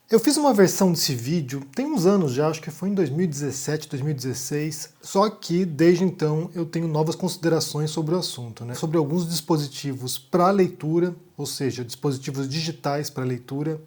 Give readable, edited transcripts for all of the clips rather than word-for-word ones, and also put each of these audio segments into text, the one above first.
Eu fiz uma versão desse vídeo tem uns anos já, acho que foi em 2017, 2016, só que desde então eu tenho novas considerações sobre o assunto, né? Sobre alguns dispositivos para leitura, ou seja, dispositivos digitais para leitura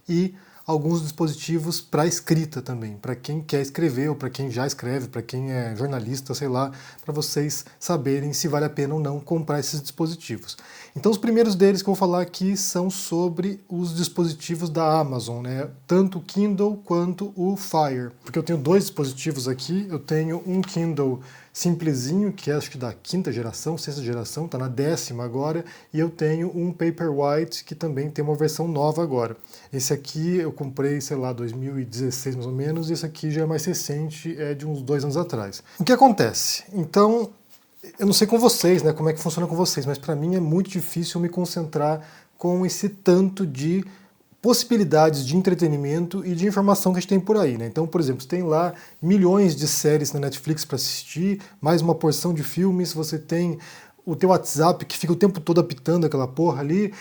e alguns dispositivos para escrita também, para quem quer escrever ou para quem já escreve, para quem é jornalista, sei lá, para vocês saberem se vale a pena ou não comprar esses dispositivos. Então os primeiros deles que eu vou falar aqui são sobre os dispositivos da Amazon, né? Tanto o Kindle quanto o Fire, porque eu tenho dois dispositivos aqui, eu tenho um Kindle simplesinho, que é acho que da quinta geração, sexta geração, está na 10ª agora, e eu tenho um Paperwhite que também tem uma versão nova agora. Esse aqui eu comprei, sei lá, 2016 mais ou menos, e esse aqui já é mais recente, é de uns 2 anos atrás. O que acontece? Então, eu não sei com vocês, né, como é que funciona com vocês, mas para mim é muito difícil me concentrar com esse tanto de possibilidades de entretenimento e de informação que a gente tem por aí, né? Então, por exemplo, você tem lá milhões de séries na Netflix para assistir, mais uma porção de filmes, você tem o teu WhatsApp que fica o tempo todo apitando aquela porra ali,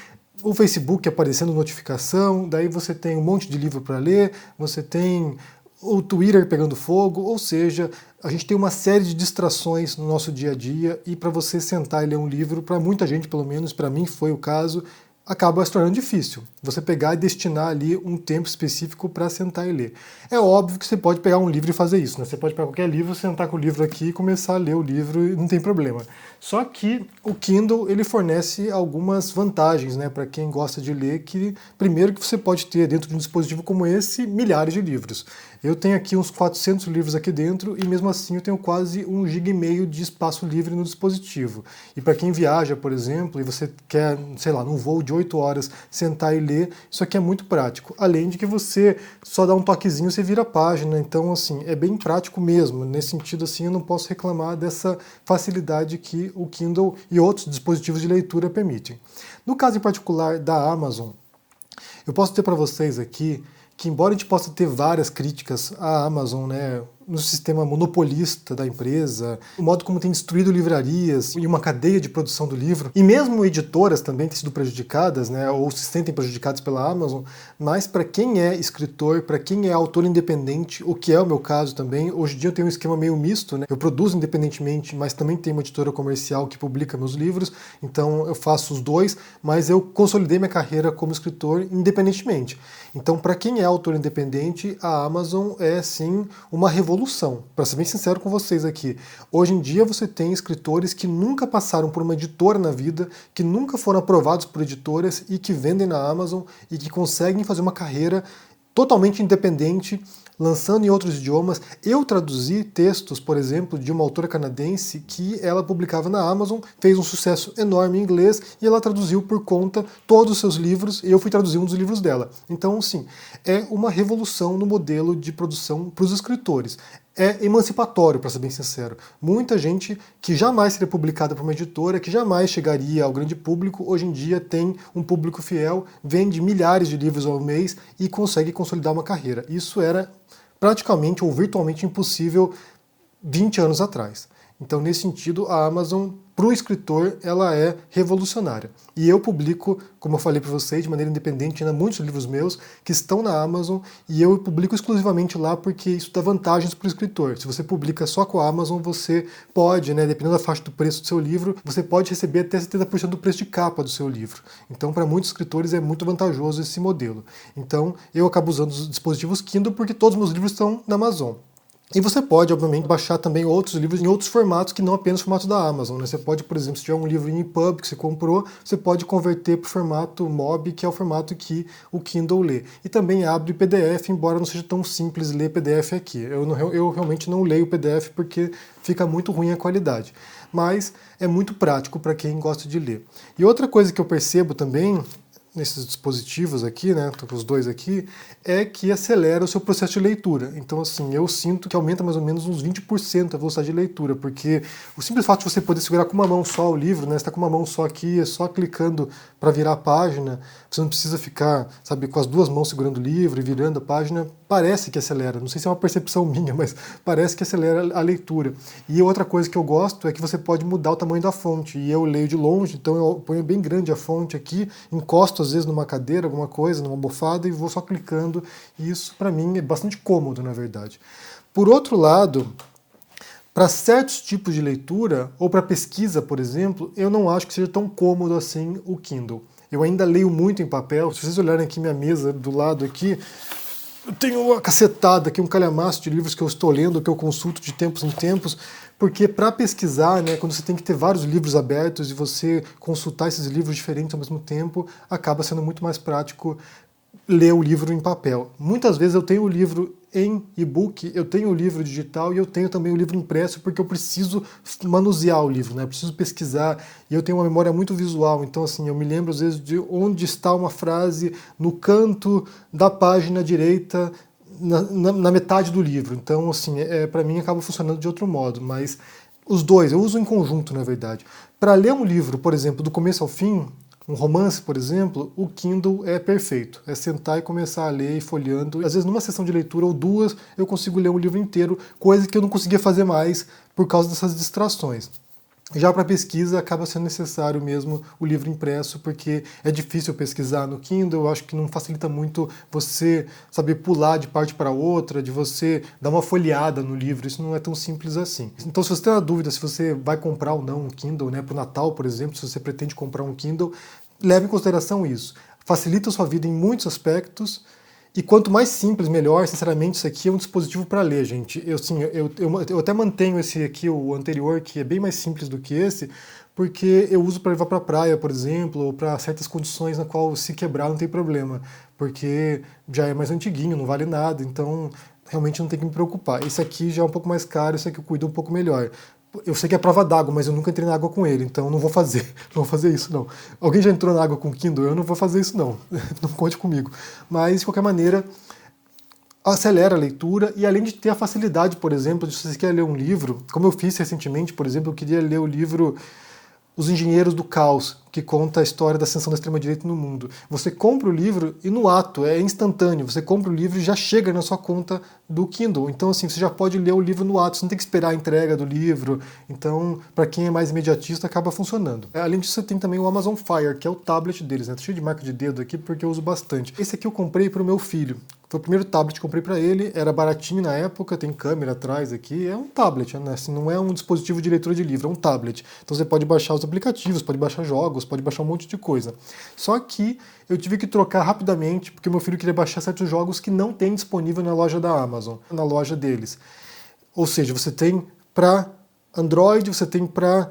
o Facebook aparecendo notificação, daí você tem um monte de livro para ler, você tem o Twitter pegando fogo, ou seja, a gente tem uma série de distrações no nosso dia a dia e para você sentar e ler um livro, para muita gente pelo menos, para mim foi o caso, acaba se tornando difícil. Você pegar e destinar ali um tempo específico para sentar e ler. É óbvio que você pode pegar um livro e fazer isso, né? Você pode pegar qualquer livro, sentar com o livro aqui e começar a ler o livro e não tem problema. Só que o Kindle, ele fornece algumas vantagens, né, para quem gosta de ler, que primeiro que você pode ter dentro de um dispositivo como esse, milhares de livros. Eu tenho aqui uns 400 livros aqui dentro e mesmo assim eu tenho quase 1,5 GB de espaço livre no dispositivo. E para quem viaja, por exemplo, e você quer, sei lá, num voo de 8 horas sentar e ler, isso aqui é muito prático. Além de que você só dá um toquezinho e você vira a página, então assim, é bem prático mesmo. Nesse sentido assim, eu não posso reclamar dessa facilidade que o Kindle e outros dispositivos de leitura permitem. No caso em particular da Amazon, eu posso ter para vocês aqui que, embora a gente possa ter várias críticas à Amazon, né, no sistema monopolista da empresa, o modo como tem destruído livrarias e uma cadeia de produção do livro, e mesmo editoras também têm sido prejudicadas, né, ou se sentem prejudicadas pela Amazon, mas para quem é escritor, para quem é autor independente, o que é o meu caso também, hoje em dia eu tenho um esquema meio misto, né, eu produzo independentemente, mas também tenho uma editora comercial que publica meus livros, então eu faço os dois, mas eu consolidei minha carreira como escritor independentemente. Então, para quem é autor independente, a Amazon é sim uma revolução. Para ser bem sincero com vocês aqui, hoje em dia você tem escritores que nunca passaram por uma editora na vida, que nunca foram aprovados por editoras e que vendem na Amazon e que conseguem fazer uma carreira totalmente independente, lançando em outros idiomas. Eu traduzi textos, por exemplo, de uma autora canadense que ela publicava na Amazon, fez um sucesso enorme em inglês e ela traduziu por conta todos os seus livros e eu fui traduzir um dos livros dela. Então, sim, é uma revolução no modelo de produção para os escritores. É emancipatório, para ser bem sincero. Muita gente que jamais seria publicada por uma editora, que jamais chegaria ao grande público, hoje em dia tem um público fiel, vende milhares de livros ao mês e consegue consolidar uma carreira. Isso era praticamente ou virtualmente impossível 20 anos atrás. Então, nesse sentido, a Amazon, para o escritor, ela é revolucionária. E eu publico, como eu falei para vocês, de maneira independente, ainda muitos livros meus que estão na Amazon, e eu publico exclusivamente lá porque isso dá vantagens para o escritor. Se você publica só com a Amazon, você pode, né, dependendo da faixa do preço do seu livro, você pode receber até 70% do preço de capa do seu livro. Então, para muitos escritores, é muito vantajoso esse modelo. Então, eu acabo usando os dispositivos Kindle porque todos os meus livros estão na Amazon. E você pode, obviamente, baixar também outros livros em outros formatos que não apenas o formato da Amazon, né? Você pode, por exemplo, se tiver um livro em EPUB que você comprou, você pode converter para o formato MOB, que é o formato que o Kindle lê. E também abre PDF, embora não seja tão simples ler PDF aqui. Eu realmente não leio PDF porque fica muito ruim a qualidade. Mas é muito prático para quem gosta de ler. E outra coisa que eu percebo também nesses dispositivos aqui, né, tô com os dois aqui, é que acelera o seu processo de leitura. Então, assim, eu sinto que aumenta mais ou menos uns 20% a velocidade de leitura, porque o simples fato de você poder segurar com uma mão só o livro, né, você tá com uma mão só aqui, é só clicando para virar a página, você não precisa ficar, sabe, com as duas mãos segurando o livro e virando a página, parece que acelera. Não sei se é uma percepção minha, mas parece que acelera a leitura. E outra coisa que eu gosto é que você pode mudar o tamanho da fonte, e eu leio de longe, então eu ponho bem grande a fonte aqui, encosto encosto às vezes numa cadeira, alguma coisa, numa almofada e vou só clicando, e isso para mim é bastante cômodo, na verdade. Por outro lado, para certos tipos de leitura, ou para pesquisa, por exemplo, eu não acho que seja tão cômodo assim o Kindle. Eu ainda leio muito em papel. Se vocês olharem aqui minha mesa do lado aqui, eu tenho uma cacetada aqui, um calhamaço de livros que eu estou lendo, que eu consulto de tempos em tempos, porque para pesquisar, né, quando você tem que ter vários livros abertos e você consultar esses livros diferentes ao mesmo tempo, acaba sendo muito mais prático ler o livro em papel. Muitas vezes eu tenho o livro em e-book, eu tenho o livro digital e eu tenho também o livro impresso porque eu preciso manusear o livro, né? Eu preciso pesquisar e eu tenho uma memória muito visual, então assim, eu me lembro às vezes de onde está uma frase no canto da página direita, na metade do livro. Então assim, para mim acaba funcionando de outro modo, mas os dois, eu uso em conjunto, na verdade. Para ler um livro, por exemplo, do começo ao fim, um romance, por exemplo, o Kindle é perfeito. É sentar e começar a ler e folheando. Às vezes, numa sessão de leitura ou duas, eu consigo ler um livro inteiro, coisa que eu não conseguia fazer mais por causa dessas distrações. Já para pesquisa, acaba sendo necessário mesmo o livro impresso, porque é difícil pesquisar no Kindle, eu acho que não facilita muito você saber pular de parte para outra, de você dar uma folheada no livro, isso não é tão simples assim. Então, se você tem uma dúvida se você vai comprar ou não um Kindle, né, para o Natal, por exemplo, se você pretende comprar um Kindle, leve em consideração isso. Facilita a sua vida em muitos aspectos, e quanto mais simples, melhor. Sinceramente, isso aqui é um dispositivo para ler, gente. Eu até mantenho esse aqui, o anterior, que é bem mais simples do que esse, porque eu uso para levar para a praia, por exemplo, ou para certas condições na qual se quebrar não tem problema, porque já é mais antiguinho, não vale nada, então realmente não tem que me preocupar. Esse aqui já é um pouco mais caro, esse aqui eu cuido um pouco melhor. Eu sei que é prova d'água, mas eu nunca entrei na água com ele, então não vou fazer. Não vou fazer isso, não. Alguém já entrou na água com o Kindle? Eu não vou fazer isso, não. Não conte comigo. Mas, de qualquer maneira, acelera a leitura e além de ter a facilidade, por exemplo, de se você quer ler um livro, como eu fiz recentemente, por exemplo, eu queria ler o livro Os Engenheiros do Caos, que conta a história da ascensão da extrema-direita no mundo. Você compra o livro e no ato, é instantâneo, você compra o livro e já chega na sua conta do Kindle. Então, assim, você já pode ler o livro no ato, você não tem que esperar a entrega do livro. Então, para quem é mais imediatista, acaba funcionando. Além disso, você tem também o Amazon Fire, que é o tablet deles, né? Tá cheio de marca de dedo aqui porque eu uso bastante. Esse aqui eu comprei para o meu filho. Foi o primeiro tablet que eu comprei para ele, era baratinho na época, tem câmera atrás aqui, é um tablet, né? Assim, não é um dispositivo de leitura de livro, é um tablet. Então você pode baixar os aplicativos, pode baixar jogos, pode baixar um monte de coisa. Só que eu tive que trocar rapidamente, porque meu filho queria baixar certos jogos que não tem disponível na loja da Amazon, na loja deles. Ou seja, você tem para Android, você tem para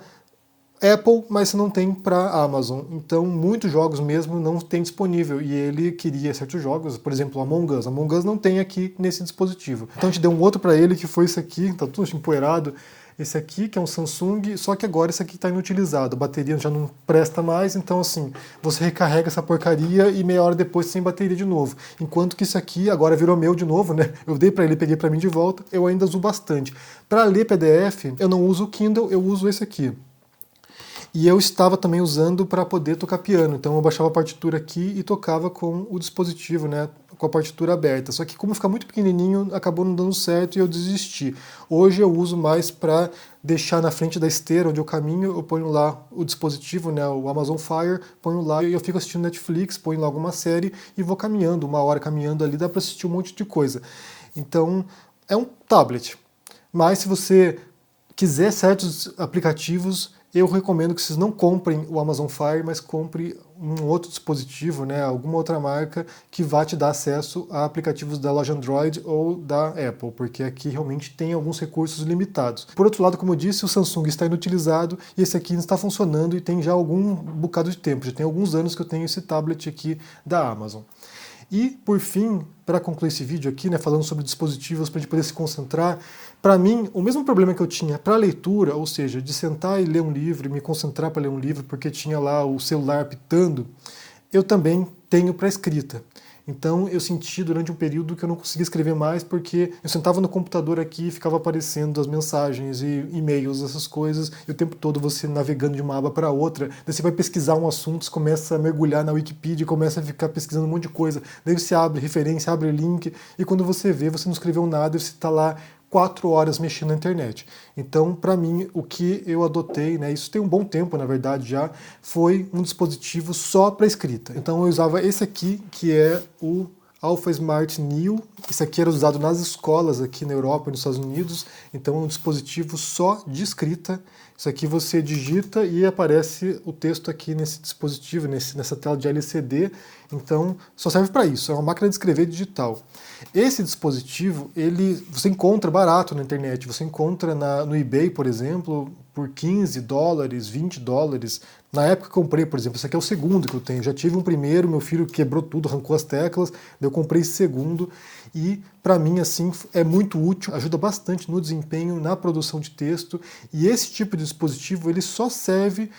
Apple, mas você não tem para Amazon. Então, muitos jogos mesmo não tem disponível. E ele queria certos jogos, por exemplo, Among Us. Among Us não tem aqui nesse dispositivo. Então, a gente deu um outro para ele, que foi esse aqui, tá tudo empoeirado. Esse aqui, que é um Samsung, só que agora esse aqui está inutilizado. A bateria já não presta mais, então assim, você recarrega essa porcaria e meia hora depois sem bateria de novo. Enquanto que isso aqui agora virou meu de novo, né? Eu dei para ele, peguei para mim de volta, eu ainda uso bastante. Para ler PDF, eu não uso o Kindle, eu uso esse aqui. E eu estava também usando para poder tocar piano. Então eu baixava a partitura aqui e tocava com o dispositivo, né, com a partitura aberta. Só que como fica muito pequenininho, acabou não dando certo e eu desisti. Hoje eu uso mais para deixar na frente da esteira onde eu caminho, eu ponho lá o dispositivo, né, o Amazon Fire, ponho lá e eu fico assistindo Netflix, ponho lá alguma série e vou caminhando, uma hora caminhando ali, dá para assistir um monte de coisa. Então é um tablet. Mas se você quiser certos aplicativos, eu recomendo que vocês não comprem o Amazon Fire, mas compre um outro dispositivo, né, alguma outra marca que vá te dar acesso a aplicativos da loja Android ou da Apple, porque aqui realmente tem alguns recursos limitados. Por outro lado, como eu disse, o Samsung está inutilizado e esse aqui não está funcionando e tem já algum bocado de tempo, já tem alguns anos que eu tenho esse tablet aqui da Amazon. E, por fim, para concluir esse vídeo aqui, né, falando sobre dispositivos para a gente poder se concentrar, para mim, o mesmo problema que eu tinha para a leitura, ou seja, de sentar e ler um livro, e me concentrar para ler um livro porque tinha lá o celular pitando, eu também tenho para a escrita. Então eu senti durante um período que eu não conseguia escrever mais porque eu sentava no computador aqui e ficava aparecendo as mensagens e e-mails, essas coisas, e o tempo todo você navegando de uma aba para outra, daí você vai pesquisar um assunto, você começa a mergulhar na Wikipedia, começa a ficar pesquisando um monte de coisa, daí você abre referência, abre link, e quando você vê, você não escreveu nada e você está lá 4 horas mexendo na internet. Então, para mim, o que eu adotei, né, isso tem um bom tempo, na verdade, já, foi um dispositivo só para escrita. Então eu usava esse aqui, que é o Alpha Smart Neo. Esse aqui era usado nas escolas aqui na Europa e nos Estados Unidos, então é um dispositivo só de escrita. Isso aqui você digita e aparece o texto aqui nesse dispositivo, nessa tela de LCD, então só serve para isso, é uma máquina de escrever digital. Esse dispositivo, você encontra barato na internet, você encontra no eBay, por exemplo, por $15, $20. Na época que eu comprei, por exemplo, esse aqui é o segundo que eu tenho. Já tive um primeiro, meu filho quebrou tudo, arrancou as teclas, eu comprei esse segundo e para mim assim é muito útil, ajuda bastante no desempenho, na produção de texto, e esse tipo de dispositivo ele só serve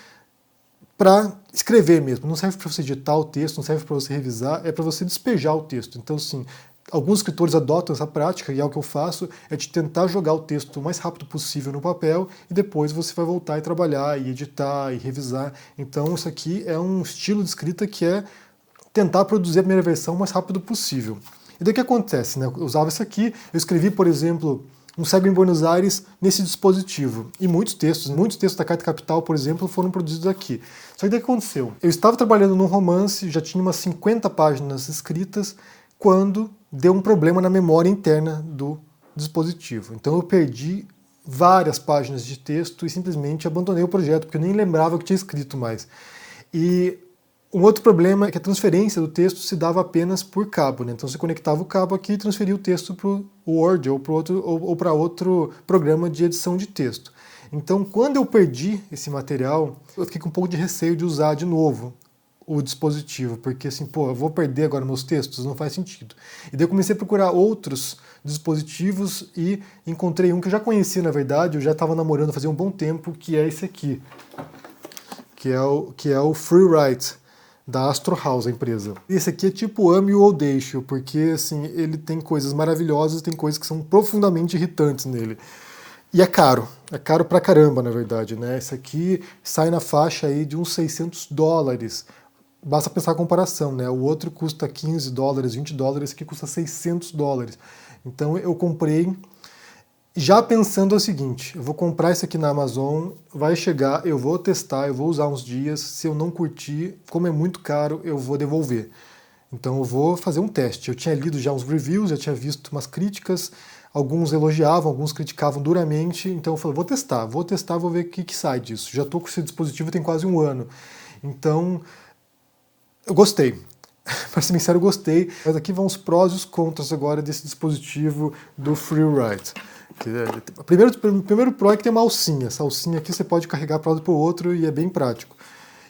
para escrever mesmo, não serve para você editar o texto, não serve para você revisar, é para você despejar o texto. Então, sim, alguns escritores adotam essa prática, e é o que eu faço, é de tentar jogar o texto o mais rápido possível no papel, e depois você vai voltar e trabalhar, e editar, e revisar. Então, isso aqui é um estilo de escrita que é tentar produzir a primeira versão o mais rápido possível. E daí o que acontece, né? Eu usava isso aqui, eu escrevi, por exemplo, Um Cego em Buenos Aires nesse dispositivo. E muitos textos da Carta Capital, por exemplo, foram produzidos aqui. Só que daí o que aconteceu? Eu estava trabalhando num romance, já tinha umas 50 páginas escritas, quando deu um problema na memória interna do dispositivo. Então eu perdi várias páginas de texto e simplesmente abandonei o projeto, porque eu nem lembrava que tinha escrito mais. E um outro problema é que a transferência do texto se dava apenas por cabo, né? Então você conectava o cabo aqui e transferia o texto para o Word ou para outro programa de edição de texto. Então, quando eu perdi esse material, eu fiquei com um pouco de receio de usar de novo o dispositivo, porque assim, pô, eu vou perder agora meus textos, não faz sentido. E daí eu comecei a procurar outros dispositivos e encontrei um que eu já conhecia, na verdade, eu já estava namorando fazia um bom tempo, que é esse aqui, que é o FreeWrite, da Astro House, a empresa. Esse aqui é tipo ame ou deixe, porque assim, ele tem coisas maravilhosas e tem coisas que são profundamente irritantes nele. E é caro pra caramba, na verdade, né? Esse aqui sai na faixa aí de uns $600. Basta pensar a comparação, né? O outro custa $15, $20, esse aqui custa $600. Então eu comprei já pensando o seguinte, eu vou comprar isso aqui na Amazon, vai chegar, eu vou testar, eu vou usar uns dias, se eu não curtir, como é muito caro, eu vou devolver. Então eu vou fazer um teste. Eu tinha lido já uns reviews, já tinha visto umas críticas, alguns elogiavam, alguns criticavam duramente, então eu falei, vou testar, vou ver o que sai disso. Já estou com esse dispositivo tem quase um ano. Então, eu gostei. Para ser sincero, eu gostei. Mas aqui vão os prós e os contras agora desse dispositivo do FreeWrite. O primeiro pró é que tem uma alcinha. Essa alcinha aqui você pode carregar para um lado para o outro e é bem prático.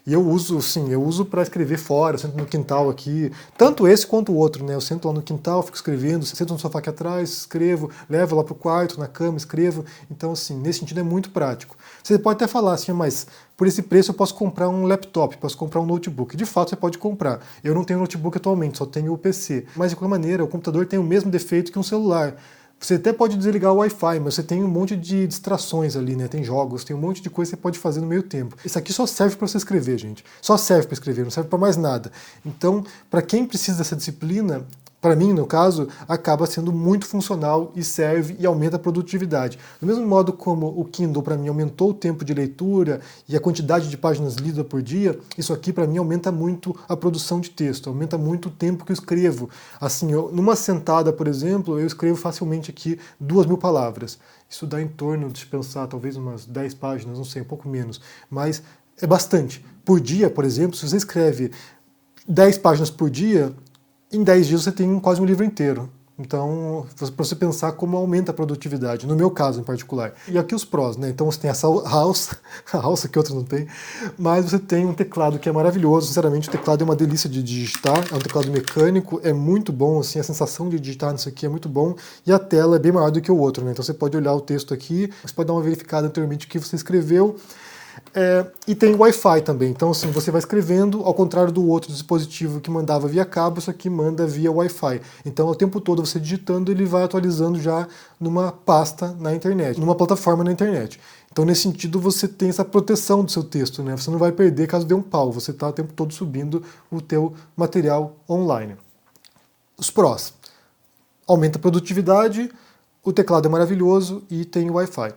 E eu uso para escrever fora, eu sento no quintal aqui, tanto esse quanto o outro, né? Eu sento lá no quintal, fico escrevendo, sento no sofá aqui atrás, escrevo, levo lá pro quarto, na cama, escrevo. Então, assim, nesse sentido é muito prático. Você pode até falar assim, mas por esse preço eu posso comprar um laptop, posso comprar um notebook. De fato, você pode comprar. Eu não tenho notebook atualmente, só tenho o PC. Mas, de qualquer maneira, o computador tem o mesmo defeito que um celular. Você até pode desligar o Wi-Fi, mas você tem um monte de distrações ali, né? Tem jogos, tem um monte de coisa que você pode fazer no meio tempo. Isso aqui só serve para você escrever, gente. Só serve para escrever, não serve para mais nada. Então, para quem precisa dessa disciplina, para mim, no caso, acaba sendo muito funcional e serve e aumenta a produtividade. Do mesmo modo como o Kindle, para mim, aumentou o tempo de leitura e a quantidade de páginas lidas por dia, isso aqui, para mim, aumenta muito a produção de texto, aumenta muito o tempo que eu escrevo. Assim, numa sentada, por exemplo, eu escrevo facilmente aqui 2.000 palavras. Isso dá em torno, de pensar, talvez umas 10 páginas, não sei, um pouco menos. Mas é bastante. Por dia, por exemplo, se você escreve 10 páginas por dia, em 10 dias você tem quase um livro inteiro. Então, para você pensar como aumenta a produtividade, no meu caso em particular. E aqui os prós, né? Então você tem essa house, a house que outros não tem, mas você tem um teclado que é maravilhoso. Sinceramente, o teclado é uma delícia de digitar, é um teclado mecânico, é muito bom, assim, a sensação de digitar nisso aqui é muito bom, e a tela é bem maior do que o outro, né? Então você pode olhar o texto aqui, você pode dar uma verificada anteriormente o que você escreveu. E tem Wi-Fi também, então assim, você vai escrevendo, ao contrário do outro dispositivo que mandava via cabo, isso aqui manda via Wi-Fi. Então o tempo todo você digitando, ele vai atualizando já numa pasta na internet, numa plataforma na internet. Então nesse sentido você tem essa proteção do seu texto, né? Você não vai perder caso dê um pau, você está o tempo todo subindo o teu material online. Os prós: aumenta a produtividade, O teclado é maravilhoso e tem o Wi-Fi.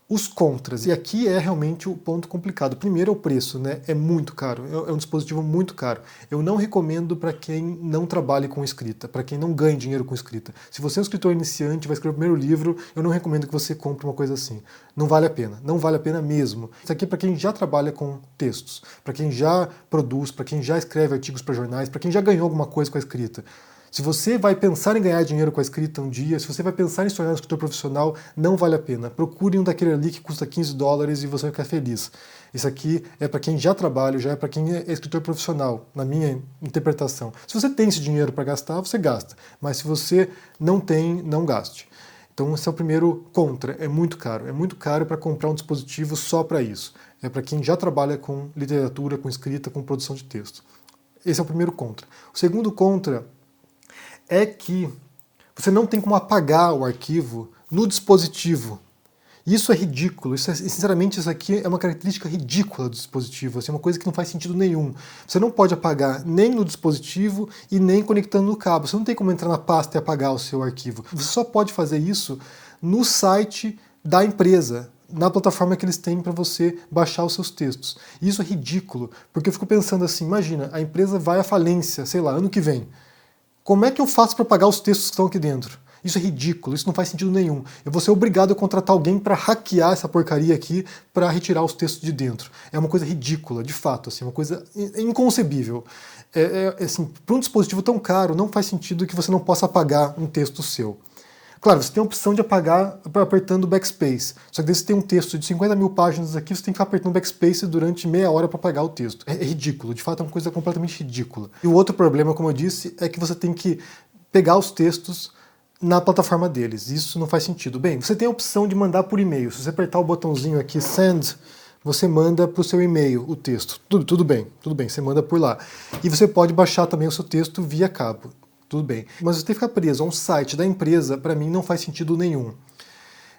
Os contras, e aqui é realmente o ponto complicado. Primeiro é o preço, né? É muito caro, é um dispositivo muito caro. Eu não recomendo para quem não trabalhe com escrita, para quem não ganhe dinheiro com escrita. Se você é um escritor iniciante, vai escrever o primeiro livro, eu não recomendo que você compre uma coisa assim. Não vale a pena, não vale a pena mesmo. Isso aqui é para quem já trabalha com textos, para quem já produz, para quem já escreve artigos para jornais, para quem já ganhou alguma coisa com a escrita. Se você vai pensar em ganhar dinheiro com a escrita um dia, se você vai pensar em se tornar um escritor profissional, não vale a pena. Procure um daquele ali que custa $15 e você vai ficar feliz. Isso aqui é para quem já trabalha, já é para quem é escritor profissional, na minha interpretação. Se você tem esse dinheiro para gastar, você gasta. Mas se você não tem, não gaste. Então esse é o primeiro contra, é muito caro. É muito caro para comprar um dispositivo só para isso. É para quem já trabalha com literatura, com escrita, com produção de texto. Esse é o primeiro contra. O segundo contra é que você não tem como apagar o arquivo no dispositivo. Isso é ridículo. Sinceramente, isso aqui é uma característica ridícula do dispositivo. Assim, é uma coisa que não faz sentido nenhum. Você não pode apagar nem no dispositivo e nem conectando no cabo. Você não tem como entrar na pasta e apagar o seu arquivo. Você só pode fazer isso no site da empresa, na plataforma que eles têm para você baixar os seus textos. E isso é ridículo, porque eu fico pensando assim, imagina, a empresa vai à falência, sei lá, ano que vem. Como é que eu faço para pagar os textos que estão aqui dentro? Isso é ridículo, isso não faz sentido nenhum. Eu vou ser obrigado a contratar alguém para hackear essa porcaria aqui para retirar os textos de dentro. É uma coisa ridícula, de fato, assim, uma coisa inconcebível. Assim, para um dispositivo tão caro, não faz sentido que você não possa apagar um texto seu. Claro, você tem a opção de apagar apertando o backspace. Só que daí você tem um texto de 50 mil páginas aqui, você tem que ficar apertando backspace durante meia hora para apagar o texto. É ridículo, de fato é uma coisa completamente ridícula. E o outro problema, como eu disse, é que você tem que pegar os textos na plataforma deles. Isso não faz sentido. Bem, você tem a opção de mandar por e-mail. Se você apertar o botãozinho aqui, Send, você manda para o seu e-mail o texto. Tudo bem, você manda por lá. E você pode baixar também o seu texto via cabo. Tudo bem. Mas você ter que ficar preso a um site da empresa, para mim, não faz sentido nenhum.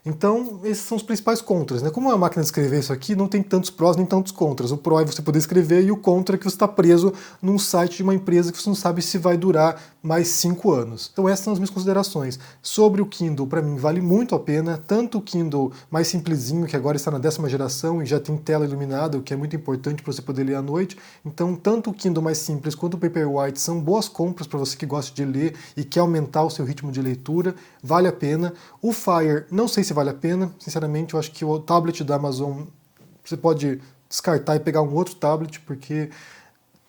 Então, esses são os principais contras, né? Como é uma máquina de escrever isso aqui, não tem tantos prós nem tantos contras. O pró é você poder escrever e o contra é que você está preso num site de uma empresa que você não sabe se vai durar mais 5 anos. Então essas são as minhas considerações. Sobre o Kindle, para mim, vale muito a pena, tanto o Kindle mais simplesinho, que agora está na 10ª geração e já tem tela iluminada, o que é muito importante para você poder ler à noite. Então, tanto o Kindle mais simples quanto o Paperwhite são boas compras para você que gosta de ler e quer aumentar o seu ritmo de leitura, vale a pena. O Fire, não sei se vale a pena, sinceramente, eu acho que o tablet da Amazon você pode descartar e pegar um outro tablet, porque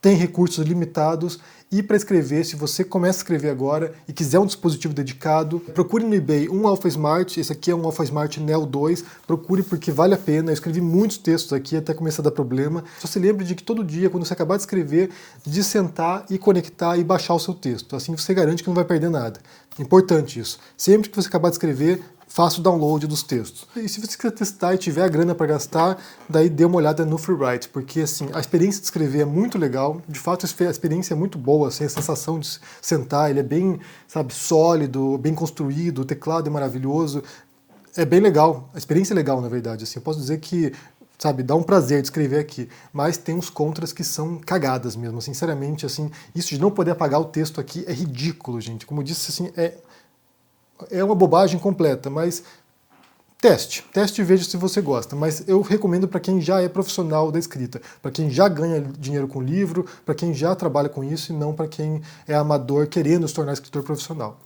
tem recursos limitados. E para escrever, se você começa a escrever agora e quiser um dispositivo dedicado, procure no eBay um Alpha Smart, esse aqui é um Alpha Smart Neo 2, procure porque vale a pena. Eu escrevi muitos textos aqui até começar a dar problema. Só se lembre de que todo dia, quando você acabar de escrever, de sentar e conectar e baixar o seu texto. Assim você garante que não vai perder nada. Importante isso. Sempre que você acabar de escrever, faça o download dos textos. E se você quiser testar e tiver a grana para gastar, daí dê uma olhada no Freewrite, porque assim, a experiência de escrever é muito legal, de fato a experiência é muito boa, assim, a sensação de sentar, ele é bem, sabe, sólido, bem construído, o teclado é maravilhoso, é bem legal, a experiência é legal na verdade, assim, eu posso dizer que, sabe, dá um prazer de escrever aqui, mas tem uns contras que são cagadas mesmo, sinceramente, assim, isso de não poder apagar o texto aqui é ridículo, gente, como eu disse, assim, é uma bobagem completa, mas teste e veja se você gosta. Mas eu recomendo para quem já é profissional da escrita, para quem já ganha dinheiro com livro, para quem já trabalha com isso e não para quem é amador querendo se tornar escritor profissional.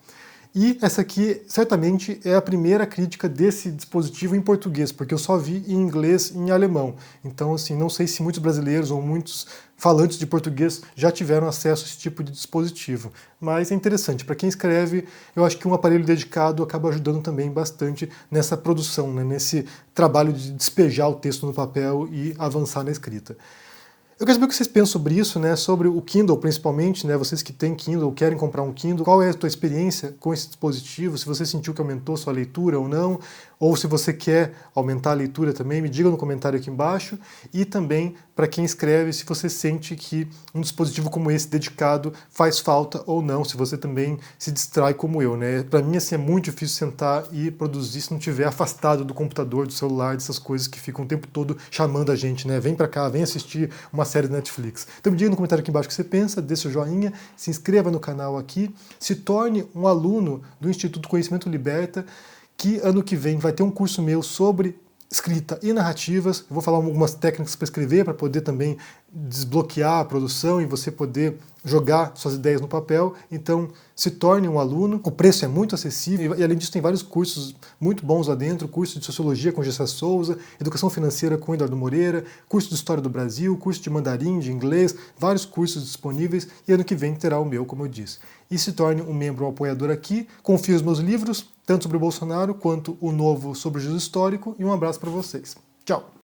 E essa aqui, certamente, é a primeira crítica desse dispositivo em português, porque eu só vi em inglês e em alemão. Então, assim, não sei se muitos brasileiros ou muitos falantes de português já tiveram acesso a esse tipo de dispositivo. Mas é interessante, para quem escreve, eu acho que um aparelho dedicado acaba ajudando também bastante nessa produção, né, nesse trabalho de despejar o texto no papel e avançar na escrita. Eu quero saber o que vocês pensam sobre isso, né? Sobre o Kindle principalmente, né? Vocês que têm Kindle ou querem comprar um Kindle, qual é a tua experiência com esse dispositivo? Se você sentiu que aumentou sua leitura ou não, ou se você quer aumentar a leitura também, me diga no comentário aqui embaixo. E também, para quem escreve, se você sente que um dispositivo como esse dedicado faz falta ou não, se você também se distrai como eu, né? Para mim, assim, é muito difícil sentar e produzir se não estiver afastado do computador, do celular, dessas coisas que ficam o tempo todo chamando a gente, né? Vem para cá, vem assistir uma série da Netflix. Então me diga no comentário aqui embaixo o que você pensa, dê seu joinha, se inscreva no canal aqui, se torne um aluno do Instituto Conhecimento Liberta, que ano que vem vai ter um curso meu sobre escrita e narrativas. Eu vou falar algumas técnicas para escrever, para poder também desbloquear a produção e você poder jogar suas ideias no papel. Então, se torne um aluno. O preço é muito acessível e, além disso, tem vários cursos muito bons lá dentro. Curso de Sociologia com Gessa Souza, Educação Financeira com Eduardo Moreira, curso de História do Brasil, curso de Mandarim, de Inglês, vários cursos disponíveis. E ano que vem terá o meu, como eu disse. E se torne um membro, um apoiador aqui. Confie os meus livros, tanto sobre o Bolsonaro quanto o novo sobre o juízo histórico. E um abraço para vocês. Tchau!